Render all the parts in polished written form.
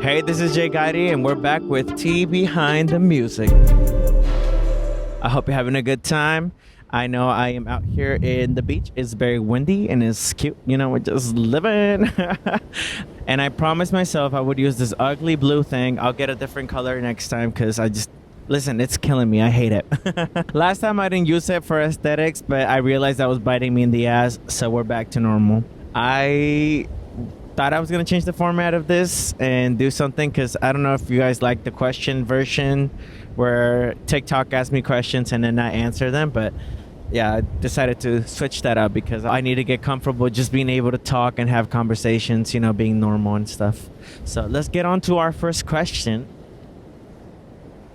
Hey, this is Godí, and we're back with Tea Behind the Music. I hope you're having a good time. I know I am out here in the beach. It's very windy and it's cute. You know, we're just living. And I promised myself I would use this ugly blue thing. I'll get a different color next time because listen, it's killing me. I hate it. Last time I didn't use it for aesthetics, but I realized that was biting me in the ass. So we're back to normal. I thought I was going to change the format of this and do something because I don't know if you guys like the question version where TikTok asks me questions and then I answer them, but yeah, I decided to switch that up because I need to get comfortable just being able to talk and have conversations, you know, being normal and stuff. So let's get on to our first question.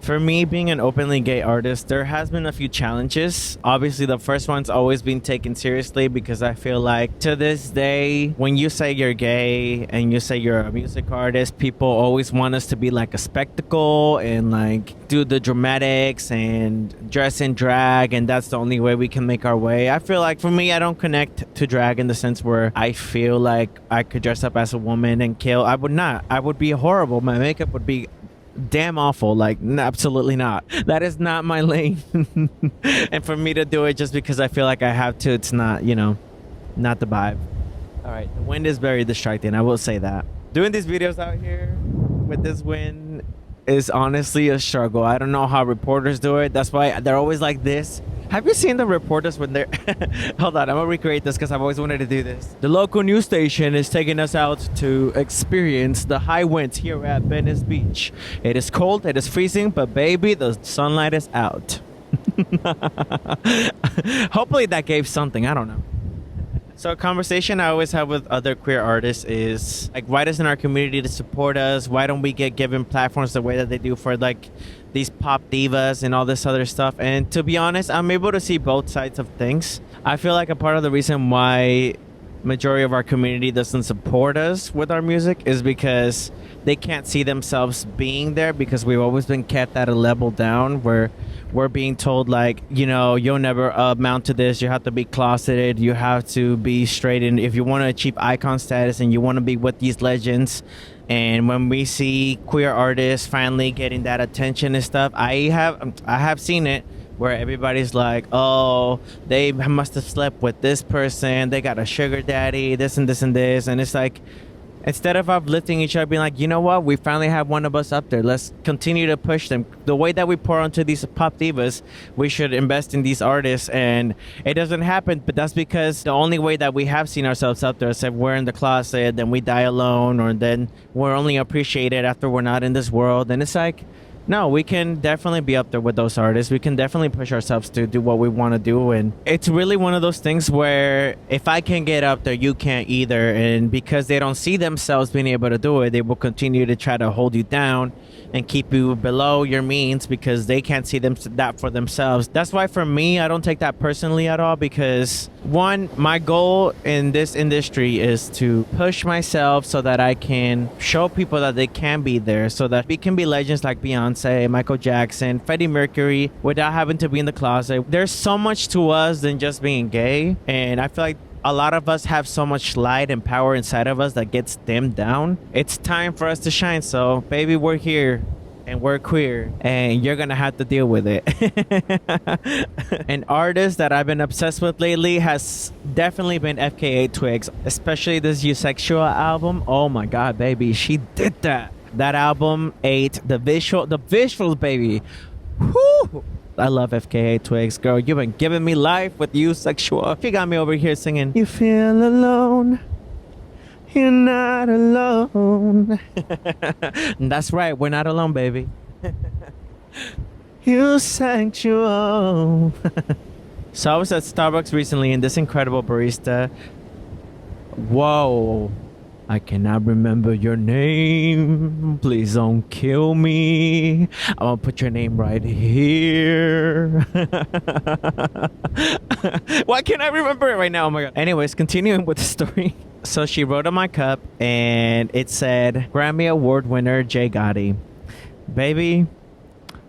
For me, being an openly gay artist, there has been a few challenges. Obviously, the first one's always been taken seriously because I feel like to this day, when you say you're gay and you say you're a music artist, people always want us to be like a spectacle and like do the dramatics and dress in drag, and that's the only way we can make our way. I feel like for me, I don't connect to drag in the sense where I feel like I could dress up as a woman and kill. I would not. I would be horrible. My makeup would be damn awful. Like, absolutely not. That is not my lane. And for me to do it just because I feel like I have to, it's not, you know, not the vibe. All right, the wind is very distracting, I will say that. Doing these videos out here with this wind is honestly a struggle. I don't know how reporters do it. That's why they're always like this. Have you seen the reporters when they're hold on, I'm gonna recreate this because I've always wanted to do this. The local news station is taking us out to experience the high winds here at Venice Beach. It is cold, it is freezing, but baby, the sunlight is out. Hopefully that gave something, I don't know. So a conversation I always have with other queer artists is like, why doesn't our community to support us? Why don't we get given platforms the way that they do for like these pop divas and all this other stuff? And to be honest, I'm able to see both sides of things. I feel like a part of the reason why majority of our community doesn't support us with our music is because they can't see themselves being there, because we've always been kept at a level down where we're being told like, you know, you'll never amount to this, you have to be closeted, you have to be straight, and if you want to achieve icon status and you want to be with these legends. And when we see queer artists finally getting that attention and stuff, I have seen it where everybody's like, oh, they must have slept with this person, they got a sugar daddy, this and this and this. And it's like, instead of uplifting each other, being like, you know what, we finally have one of us up there, let's continue to push them. The way that we pour onto these pop divas, we should invest in these artists. And it doesn't happen, but that's because the only way that we have seen ourselves up there is if we're in the closet, then we die alone, or then we're only appreciated after we're not in this world. And it's like, no, we can definitely be up there with those artists. We can definitely push ourselves to do what we want to do. And it's really one of those things where if I can get up there, you can't either. And because they don't see themselves being able to do it, they will continue to try to hold you down and keep you below your means because they can't see that for themselves. That's why for me, I don't take that personally at all, because one, my goal in this industry is to push myself so that I can show people that they can be there, so that we can be legends like Beyoncé, Michael Jackson, Freddie Mercury without having to be in the closet. There's so much to us than just being gay, and I feel like a lot of us have so much light and power inside of us that gets dimmed down. It's time for us to shine. So baby, we're here and we're queer and you're gonna have to deal with it. An artist that I've been obsessed with lately has definitely been FKA Twigs, especially this Eusexual album. Oh my god, baby, she did that. That album ate the visuals, baby. Whew. I love FKA Twigs. Girl, you've been giving me life with Eusexual. She got me over here singing, you feel alone, you're not alone. That's right, we're not alone, baby. Eusexual. So I was at Starbucks recently and this incredible barista, whoa, I cannot remember your name. Please don't kill me. I'm gonna put your name right here. Why can't I remember it right now? Oh my god. Anyways, continuing with the story. So she wrote on my cup and it said, Grammy Award winner J. Godí. Baby,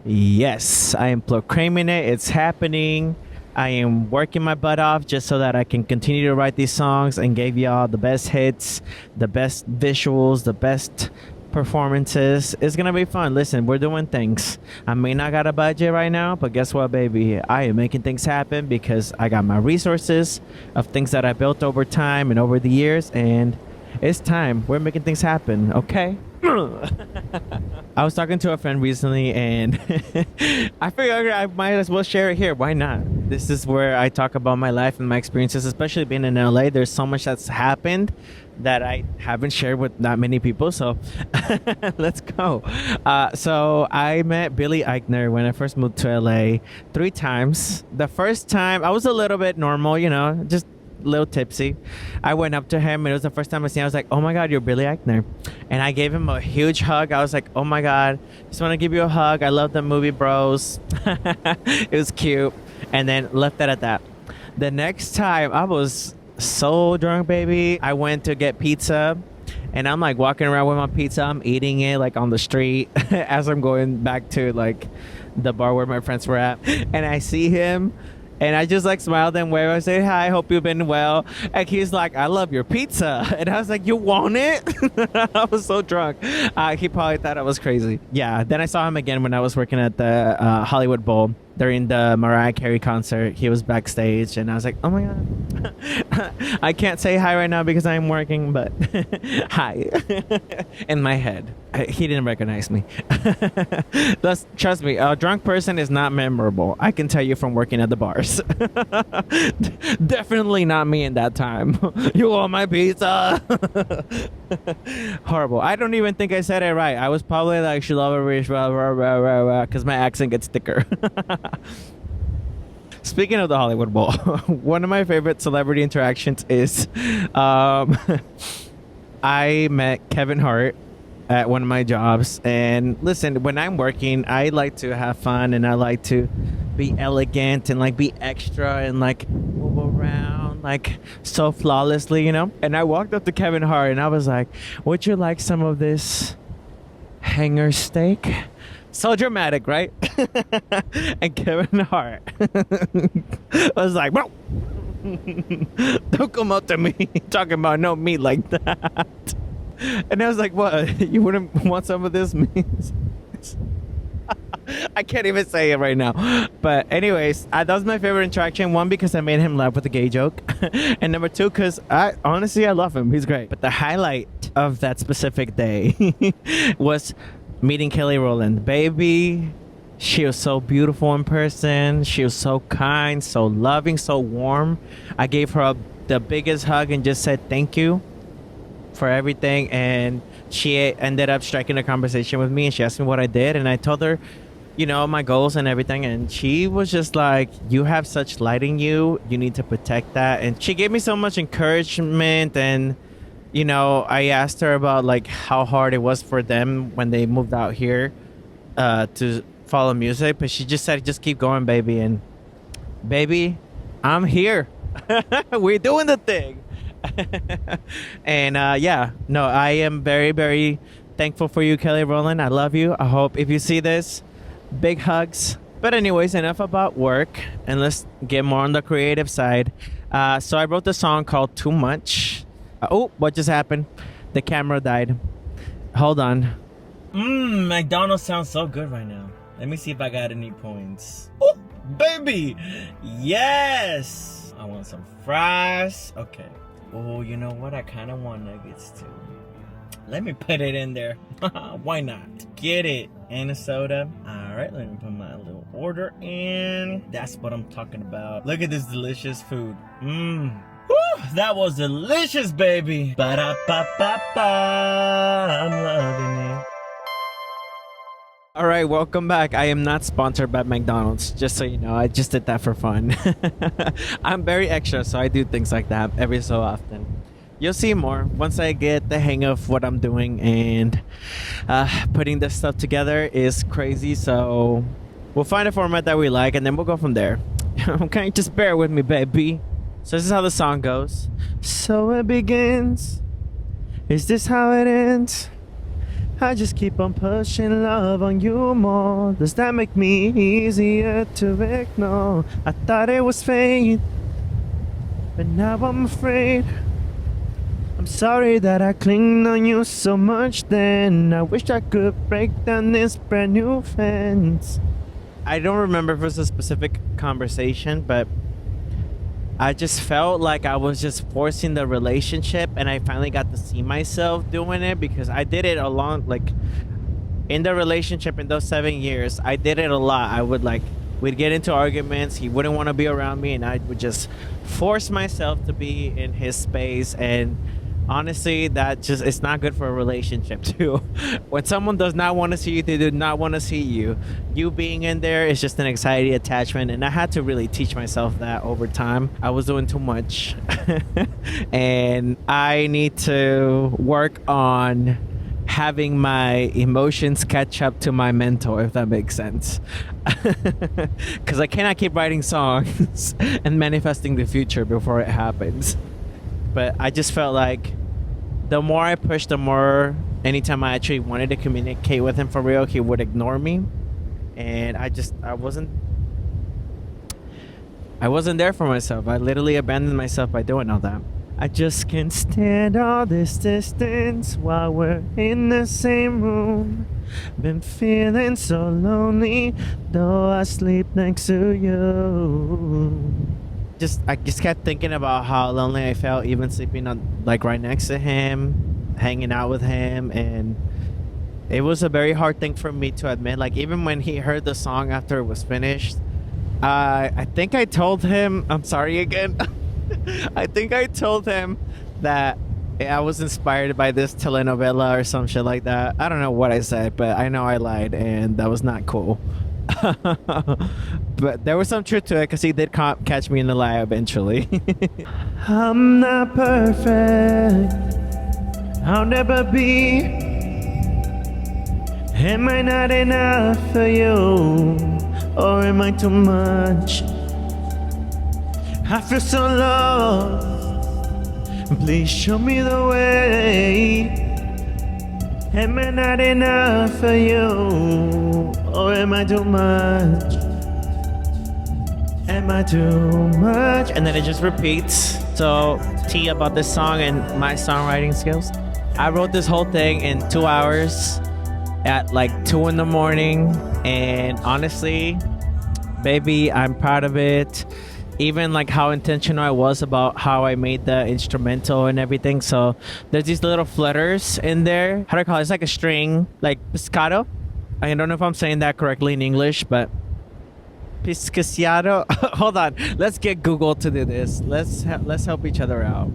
yes, I am proclaiming it. It's happening. I am working my butt off just so that I can continue to write these songs and give y'all the best hits, the best visuals, the best performances. It's gonna be fun. Listen, we're doing things. I may not got a budget right now, but guess what, baby? I am making things happen because I got my resources of things that I built over time and over the years, and it's time. We're making things happen, okay? I was talking to a friend recently, and I figured I might as well share it here. Why not? This is where I talk about my life and my experiences, especially being in LA. There's so much that's happened that I haven't shared with not many people. So let's go. So I met Billy Eichner when I first moved to LA 3 times. The first time I was a little bit normal, you know, just a little tipsy. I went up to him, and it was the first time I seen him. I was like, oh my God, you're Billy Eichner. And I gave him a huge hug. I was like, oh my God, just want to give you a hug. I love the movie Bros. It was cute. And then left it at that. The next time I was so drunk, baby. I went to get pizza, and I'm like walking around with my pizza. I'm eating it like on the street as I'm going back to like the bar where my friends were at. And I see him, and I just like smiled and waved. I said, hi, hope you've been well. And he's like, I love your pizza. And I was like, you want it? I was so drunk. He probably thought I was crazy. Yeah. Then I saw him again when I was working at the Hollywood Bowl during the Mariah Carey concert. He was backstage, and I was like, oh my God. I can't say hi right now because I'm working, but hi. In my head. He didn't recognize me. Trust me, a drunk person is not memorable. I can tell you from working at the bars. Definitely not me in that time. You want my pizza? Horrible. I don't even think I said it right. I was probably like, she love a because my accent gets thicker. Speaking of the Hollywood Bowl, one of my favorite celebrity interactions is I met Kevin Hart at one of my jobs. And listen, when I'm working, I like to have fun, and I like to be elegant and like be extra and like move around like so flawlessly, you know. And I walked up to Kevin Hart, and I was like, would you like some of this hanger steak? So dramatic, right? And Kevin Hart was like, bro, don't come up to me talking about no meat like that. And I was like, what? You wouldn't want some of this meat? I can't even say it right now. But anyways, that was my favorite interaction. 1, because I made him laugh with a gay joke. And number 2, because I love him. He's great. But the highlight of that specific day was meeting Kelly Rowland. Baby, she was so beautiful in person. She was so kind, so loving, so warm. I gave her the biggest hug and just said thank you for everything. And she ended up striking a conversation with me, and she asked me what I did, and I told her, you know, my goals and everything. And she was just like, you have such light in you. You need to protect that. And she gave me so much encouragement. And you know, I asked her about like how hard it was for them when they moved out here to follow music, but she just said, just keep going, baby. And baby, I'm here. We're doing the thing. And yeah, no, I am very, very thankful for you, Kelly Rowland. I love you. I hope if you see this, big hugs. But anyways, enough about work, and let's get more on the creative side. So I wrote the song called Too Much. Oh, what just happened? The camera died. Hold on. McDonald's sounds so good right now. Let me see if I got any points. Oh, baby. Yes. I want some fries. Okay. Oh, you know what? I kind of want nuggets too. Let me put it in there. Why not? Get it. And a soda. All right, let me put my little order in. That's what I'm talking about. Look at this delicious food. Woo, that was delicious, baby. Ba-da-ba-ba-ba. I'm loving it. All right, welcome back. I am not sponsored by McDonald's, just so you know. I just did that for fun. I'm very extra, so I do things like that every so often. You'll see more once I get the hang of what I'm doing, and putting this stuff together is crazy. So we'll find a format that we like, and then we'll go from there. Okay, just bear with me, baby. So this is how the song goes. So it begins. Is this how it ends? I just keep on pushing love on you more. Does that make me easier to ignore? I thought it was fate, but now I'm afraid I'm I'm sorry that I clinged on you so much then. I wish I could break down this brand new fence. I don't remember if it was a specific conversation, but I just felt like I was just forcing the relationship, and I finally got to see myself doing it because I did it like in the relationship in those 7 years. I did it a lot. We'd get into arguments. He wouldn't want to be around me, and I would just force myself to be in his space. And honestly, it's not good for a relationship too. When someone does not want to see you, they do not want to see you. You being in there is just an anxiety attachment, and I had to really teach myself that over time. I was doing too much, and I need to work on having my emotions catch up to my mental, if that makes sense. Because I cannot keep writing songs and manifesting the future before it happens. But I just felt like the more I pushed, the more anytime I actually wanted to communicate with him for real, he would ignore me. And I wasn't there for myself. I literally abandoned myself by doing all that. I just can't stand all this distance while we're in the same room. Been feeling so lonely, though I sleep next to you. I just kept thinking about how lonely I felt, even sleeping on right next to him, hanging out with him, and it was a very hard thing for me to admit. Like, even when he heard the song after it was finished, I think I told him, I'm sorry again. I think I told him that I was inspired by this telenovela or some shit like that. I don't know what I said, but I know I lied, and that was not cool. But there was some truth to it because he did catch me in the lie eventually. I'm not perfect, I'll never be. Am I not enough for you, or am I too much? I feel so lost, please show me the way. Am I not enough for you, or am I too much? Am I too much? And then it just repeats. So, T about this song and my songwriting skills. I wrote this whole thing in 2 hours at 2 in the morning. And honestly, baby, I'm proud of it. Even how intentional I was about how I made the instrumental and everything. So there's these little flutters in there. How do I call it? It's like a string, like piscato. I don't know if I'm saying that correctly in English, but piscasiado. Hold on, let's get Google to do this. Let's help each other out.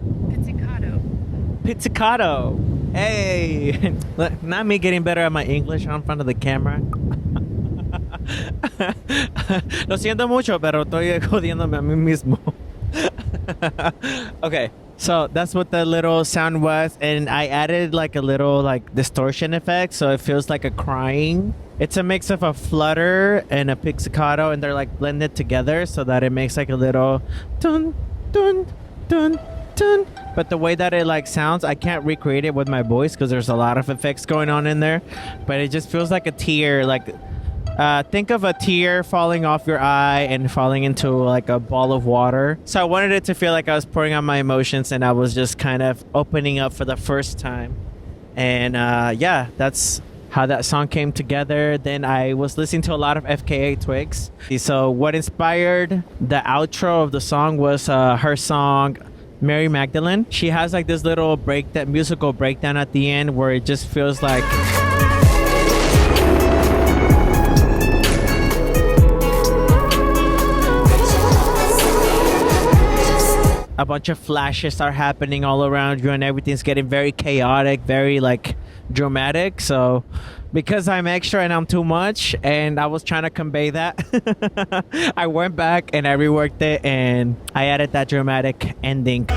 Pizzicato. Hey, not me getting better at my English in front of the camera. Lo siento mucho, pero estoy jodiéndome a mí mismo. Okay, so that's what the little sound was, and I added a little distortion effect, so it feels like a crying. It's a mix of a flutter and a pizzicato, and they're blended together so that it makes a little dun dun dun dun. But the way that it sounds, I can't recreate it with my voice because there's a lot of effects going on in there. But it just feels like a tear, think of a tear falling off your eye and falling into a ball of water. So I wanted it to feel like I was pouring out my emotions and I was just kind of opening up for the first time. And yeah, that's how that song came together. Then I was listening to a lot of FKA Twigs. So what inspired the outro of the song was her song Mary Magdalene. She has this little musical breakdown at the end where it just feels like a bunch of flashes are happening all around you and everything's getting very chaotic, very dramatic. So because I'm extra and I'm too much and I was trying to convey that, I went back and I reworked it and I added that dramatic ending.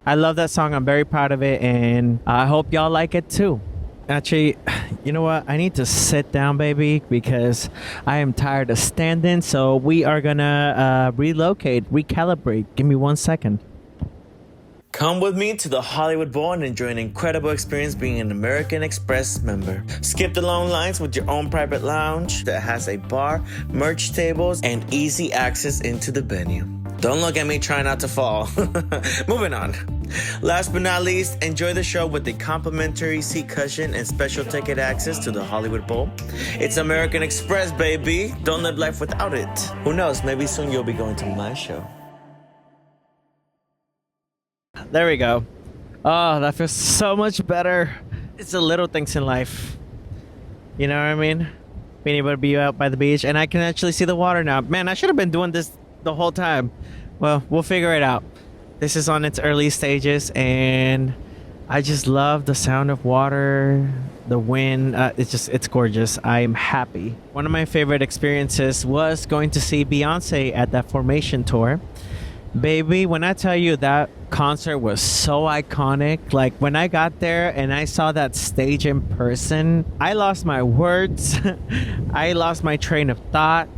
I love that song. I'm very proud of it, and I hope y'all like it too. Actually, you know what? I need to sit down, baby, because I am tired of standing. So we are gonna relocate, recalibrate. Give me 1 second. Come with me to the Hollywood Bowl and enjoy an incredible experience being an American Express member. Skip the long lines with your own private lounge that has a bar, merch tables, and easy access into the venue. Don't look at me trying not to fall. Moving on. Last but not least, enjoy the show with the complimentary seat cushion and special ticket access to the Hollywood Bowl. It's American Express, baby. Don't live life without it. Who knows, maybe soon you'll be going to my show. There we go. Oh, that feels so much better. It's the little things in life. You know what I mean? Being able to be out by the beach, and I can actually see the water now. Man, I should have been doing this the whole time. Well, we'll figure it out. This is on its early stages, and I just love the sound of water, the wind. It's gorgeous. I am happy. One of my favorite experiences was going to see Beyoncé at that Formation tour. Baby, when I tell you that concert was so iconic, like when I got there and I saw that stage in person, I lost my words. I lost my train of thought.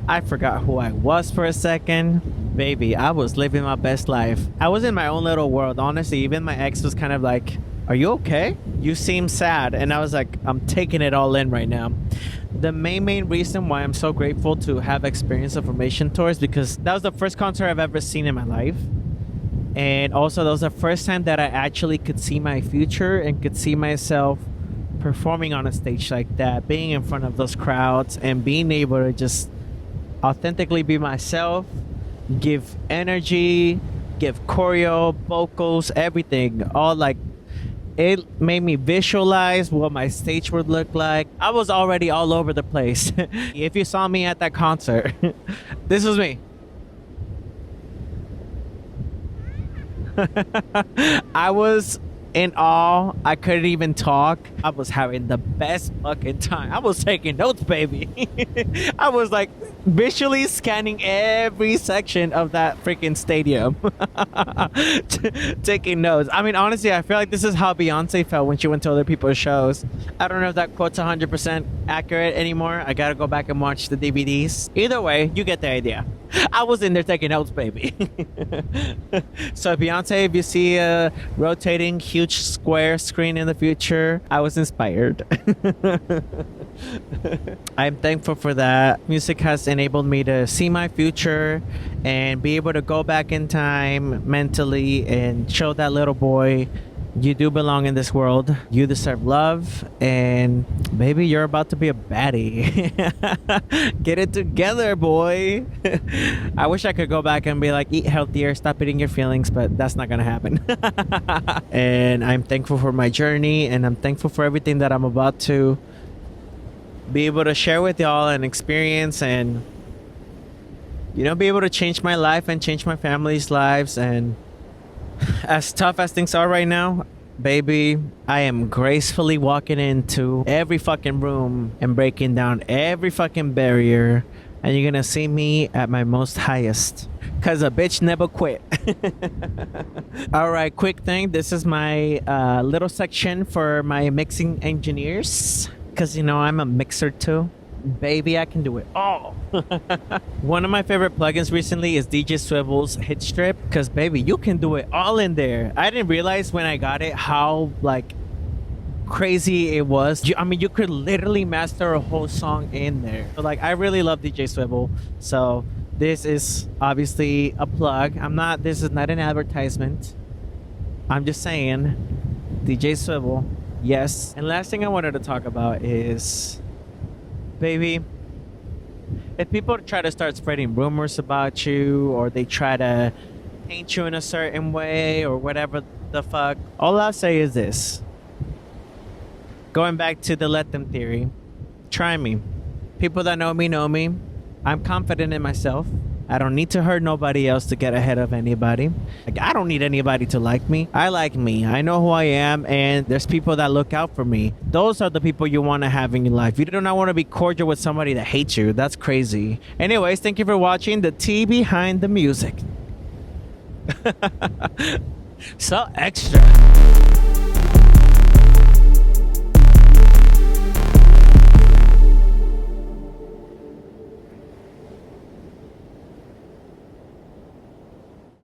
I forgot who I was for a second. Baby, I was living my best life. I was in my own little world. Honestly, even my ex was kind of like, "Are you okay? You seem sad." And I was like, I'm taking it all in right now. The main reason why I'm so grateful to have experienced the Formation tour is because that was the first concert I've ever seen in my life. And also that was the first time that I actually could see my future and could see myself performing on a stage like that, being in front of those crowds and being able to just authentically be myself, give energy, give choreo, vocals, everything. All like, it made me visualize what my stage would look like. I was already all over the place. If you saw me at that concert, this was me. I was in awe. I couldn't even talk. I was having the best fucking time. I was taking notes, baby. I was like visually scanning every section of that freaking stadium. Taking notes. I mean, honestly, I feel like this is how Beyonce felt when she went to other people's shows. I don't know if that quote's 100% accurate anymore. I gotta go back and watch the DVDs. Either way, you get the idea. I was in there taking notes, baby. So Beyonce, if you see a rotating huge square screen in the future, I was inspired. I'm thankful for that. Music has enabled me to see my future and be able to go back in time mentally and show that little boy, you do belong in this world. You deserve love. And baby, you're about to be a baddie. Get it together, boy. I wish I could go back and be like, eat healthier, stop eating your feelings, but that's not gonna happen. And I'm thankful for my journey, and I'm thankful for everything that I'm about to be able to share with y'all and experience, and you know, be able to change my life and change my family's lives. And as tough as things are right now, baby, I am gracefully walking into every fucking room and breaking down every fucking barrier, and you're gonna see me at my most highest, cause a bitch never quit. All right, quick thing, this is my little section for my mixing engineers, cause you know I'm a mixer too. Baby, I can do it all. One of my favorite plugins recently is DJ Swivel's Hit Strip, because baby, you can do it all in there. I didn't realize when I got it how like crazy it was. I mean, you could literally master a whole song in there. So, like, I really love DJ Swivel. So this is obviously a plug. This is not an advertisement. I'm just saying, DJ Swivel, yes. And last thing I wanted to talk about is, baby, if people try to start spreading rumors about you, or they try to paint you in a certain way, or whatever the fuck, all I'll say is this. Going back to the let them theory, try me. People that know me. I'm confident in myself. I don't need to hurt nobody else to get ahead of anybody. Like, I don't need anybody to like me. I like me. I know who I am, and there's people that look out for me. Those are the people you want to have in your life. You do not want to be cordial with somebody that hates you. That's crazy. Anyways, thank you for watching the tea behind the music. So extra.